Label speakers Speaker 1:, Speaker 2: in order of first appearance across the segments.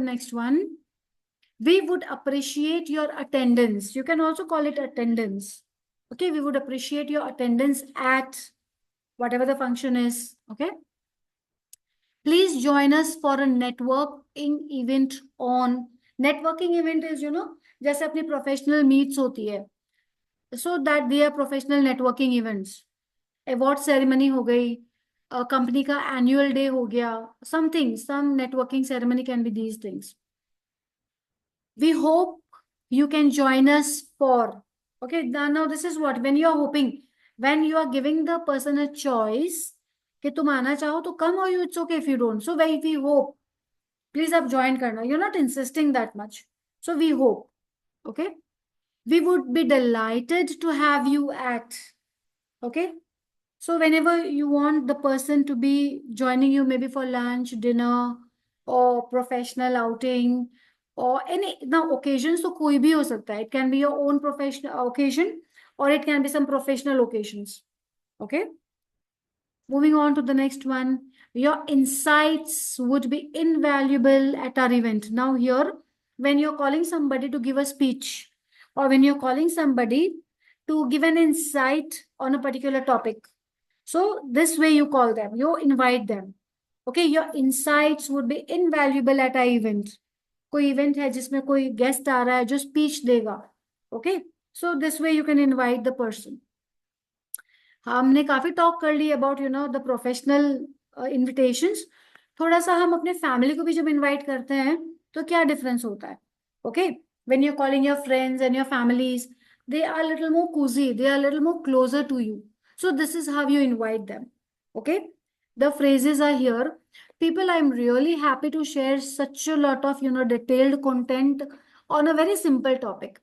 Speaker 1: Next one, we would appreciate your attendance. You can also call it attendance. Okay, we would appreciate your attendance at whatever the function is. Okay, please join us for a networking event on. Networking event is, जैसे अपनी professional meets होती है, so that they are professional networking events. Award ceremony हो गई, company का annual day हो गया, something, some networking ceremony can be these things. We hope you can join us for. Okay, now this is what, when you are hoping, when you are giving the person a choice कि तुम आना चाहो तो come, or you it's okay if you don't. So we hope, please आप join करना. You're not insisting that much. So we hope. Okay. We would be delighted to have you at. Okay. So whenever you want the person to be joining you, maybe for lunch, dinner, or professional outing, or any now occasions, तो कोई भी हो सकता है. It can be your own professional occasion, or it can be some professional occasions. Okay. Moving on to the next one. Your insights would be invaluable at our event. Now here, when you're calling somebody to give a speech, or when you're calling somebody to give an insight on a particular topic, so this way you call them, you invite them. Okay, your insights would be invaluable at our event. कोई event है जिसमें कोई guest आ रहा है जो speech देगा. Okay, so this way you can invite the person. हमने काफी टॉक कर ली अबाउट द प्रोफेशनल इनविटेशंस. थोड़ा सा हम अपने फैमिली को भी जब इनवाइट करते हैं तो क्या डिफरेंस होता है. Okay, when you calling your friends and your families, they are little more cozy, they are little more closer to you. So this is how you invite them. Okay, the phrases are here. People, I'm really happy to share such a lot of detailed content on a very simple topic.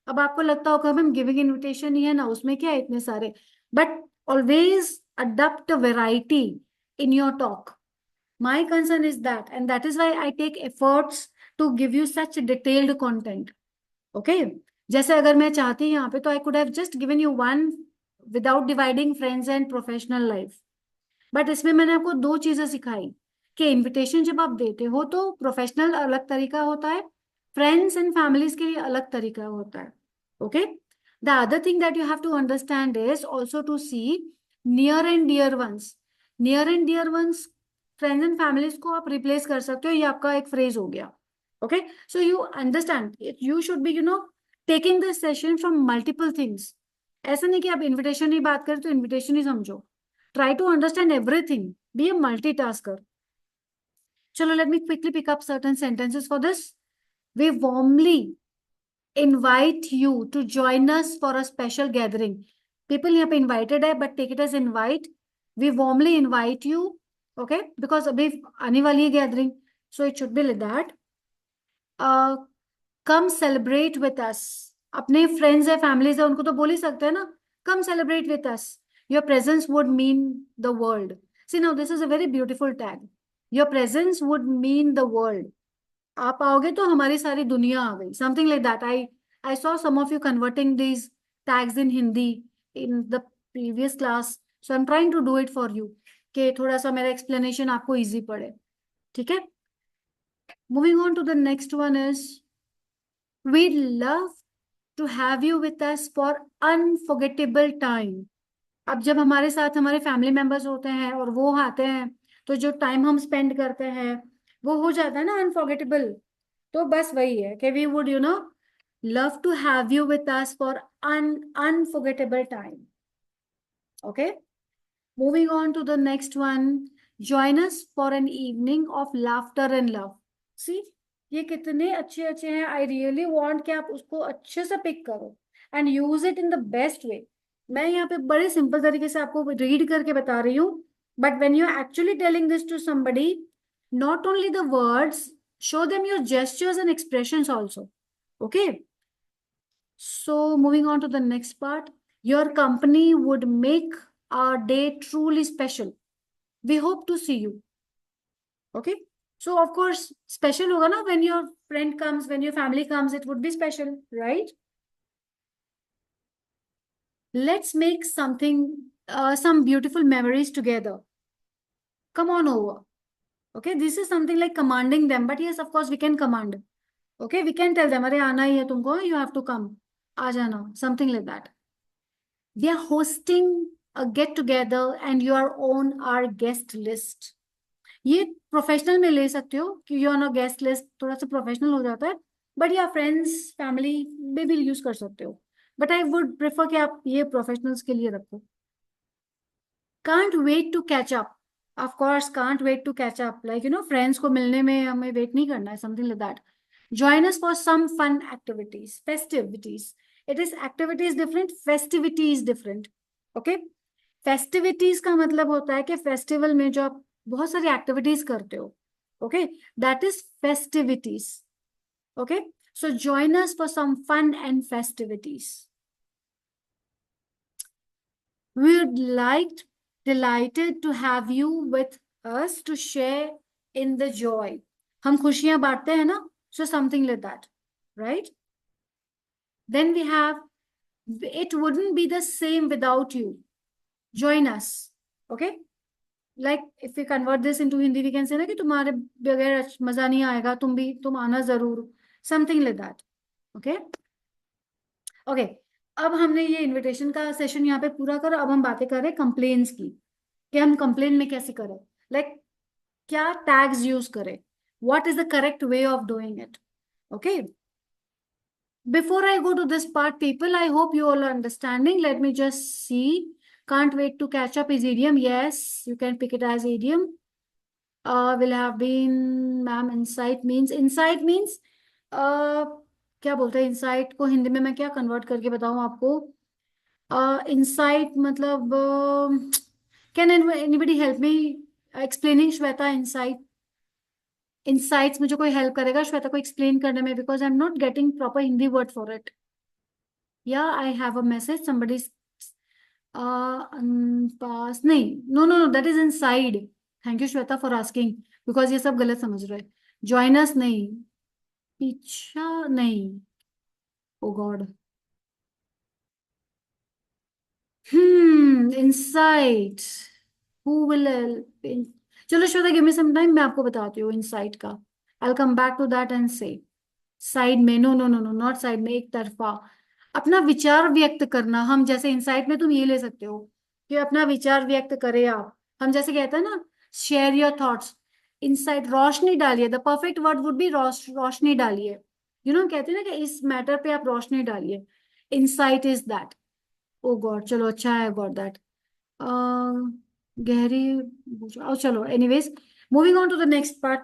Speaker 1: अब आपको लगता होगा ma'am giving invitation ही है ना, उसमें क्या है इतने सारे. But always adopt a variety in your talk. My concern is that, and that is why I take efforts to give you such detailed content. Okay, जैसे अगर मैं चाहती यहाँ पे तो I could have just given you one without dividing friends and professional life. But इसमें मैंने आपको दो चीजें सिखाई कि इनविटेशन जब आप देते हो तो प्रोफेशनल अलग तरीका होता है, फ्रेंड्स एंड फैमिलीज के लिए अलग तरीका होता है. Okay, the other thing that you have to understand is also to see near and dear ones. Near and dear ones, friends and families को आप रिप्लेस कर सकते हो, ये आपका एक फ्रेज हो गया. Okay, so you understand, you should be taking this session from multiple things. ऐसा नहीं कि आप इन्विटेशन ही बात करें तो इन्विटेशन ही समझो. Try to understand everything. Be a multitasker. Chalo, let me quickly pick up certain sentences for this. We warmly invite you to join us for a special gathering. People यहाँ पे invited है, but take it as invite. We warmly invite you. Okay, because अभी आने वाली है gathering, so it should be like that. Come celebrate with us. अपने friends है, families है, उनको तो बोल ही सकते हैं ना. Come celebrate with us. Your presence would mean the world. See, now this is a very beautiful tag. Your presence would mean the world. आप आओगे तो हमारी सारी दुनिया आ गई. Something like that. I saw some of you converting these tags in Hindi in the previous class. So I'm trying to do it for you. कि थोड़ा सा मेरा explanation आपको easy पड़े. ठीक है? Moving on to the next one is, we'd love to have you with us for unforgettable time. अब जब हमारे साथ हमारे फैमिली मेंबर्स होते हैं और वो आते हैं तो जो टाइम हम स्पेंड करते हैं वो हो जाता है ना अनफॉरगेटेबल. तो बस वही है कि we would love to have you with us for unforgettable time. Okay, moving on to the next one. Join us for an evening of laughter and love. See, ये कितने अच्छे अच्छे हैं. आई रियली वांट कि आप उसको अच्छे से पिक करो and use it in the best way. मैं यहाँ पे बड़े सिंपल तरीके से आपको रीड करके बता रही हूँ, but when you actually telling this to somebody, not only the words, show them your gestures and expressions also. Okay, so moving on to the next part. Your company would make our day truly special. We hope to see you. Okay, so of course special hoga na, when your friend comes, when your family comes, it would be special, right? Let's make something, some beautiful memories together. Come on over. Okay, this is something like commanding them, but yes, of course, we can command. Okay, we can tell them, अरे आना ही है तुमको, you have to come, आ जाना, something like that. We are hosting a get together and you are on our guest list. ये professional में ले सकते हो कि you on a guest list, थोड़ा सा प्रोफेशनल हो जाता है, बट या फ्रेंड्स फैमिली में भी यूज कर सकते हो, बट आई वुड प्रेफर कि आप ये प्रोफेशनल्स के लिए रखो. Can't wait to catch up. Of course can't wait to catch up, like friends को मिलने में हमें वेट नहीं करना है, something like that. Join us for some fun activities, festivities. It is activities different, festivities different. Okay, festivities का मतलब होता है कि फेस्टिवल में जो आप बहुत सारी एक्टिविटीज करते हो, okay, that is festivities. Okay, so join us for some fun and festivities. We would like, delighted to have you with us to share in the joy. हम खुशियां बांटते हैं ना, so something like that, right? Then we have, it wouldn't be the same without you. Join us, okay? Like if we convert this into Hindi, we can say ना कि तुम्हारे बगैर मजा नहीं आएगा, तुम आना जरूर, something like that, okay? Okay. अब हमने ये इनविटेशन का सेशन यहाँ पे पूरा करा. अब हम बातें कर रहे हैं कंप्लेन्स की, कि हम कंप्लेन में कैसे करें, लाइक क्या टैग्स यूज करें, what is the correct way of doing it. Okay, before I go to this part people, I hope you all are understanding. Let me just see. can't wait to catch up is idiom. Yes, you can pick it as idiom. Will have been, ma'am. Insight means क्या बोलते हैं insight को हिंदी में, मैं क्या convert करके बताऊं आपको. इंसाइट मतलब can anybody help me explaining Shweta insight. Insights मुझे कोई हेल्प करेगा श्वेता को एक्सप्लेन करने में, because I am not getting proper Hindi word for it. या I have a message somebody pass, नहीं, no no no, that is inside. Thank you Shweta for asking, because ये सब गलत समझ रहे. जॉइनस नहीं, पीछा नहीं, oh God. Insight, who will help. चलो श्वेता गिव मी सम टाइम, मैं आपको बताती हूँ इंसाइट का. I will come back to that and से. साइड में, no no no no, not side में, एक तरफा अपना विचार व्यक्त करना. हम जैसे इंसाइट में तुम ये ले सकते हो कि अपना विचार व्यक्त करे आप. हम जैसे कहते हैं ना, शेयर योर थॉट्स. इंसाइट, रोशनी डालिए. The perfect word would be रोशनी डालिए. कहते हैं ना कि इस मैटर पे आप रोशनी डालिए. Insight is that. Oh God, चलो अच्छा है, गॉट दैट. गहरी, चलो anyways, moving on to the next part.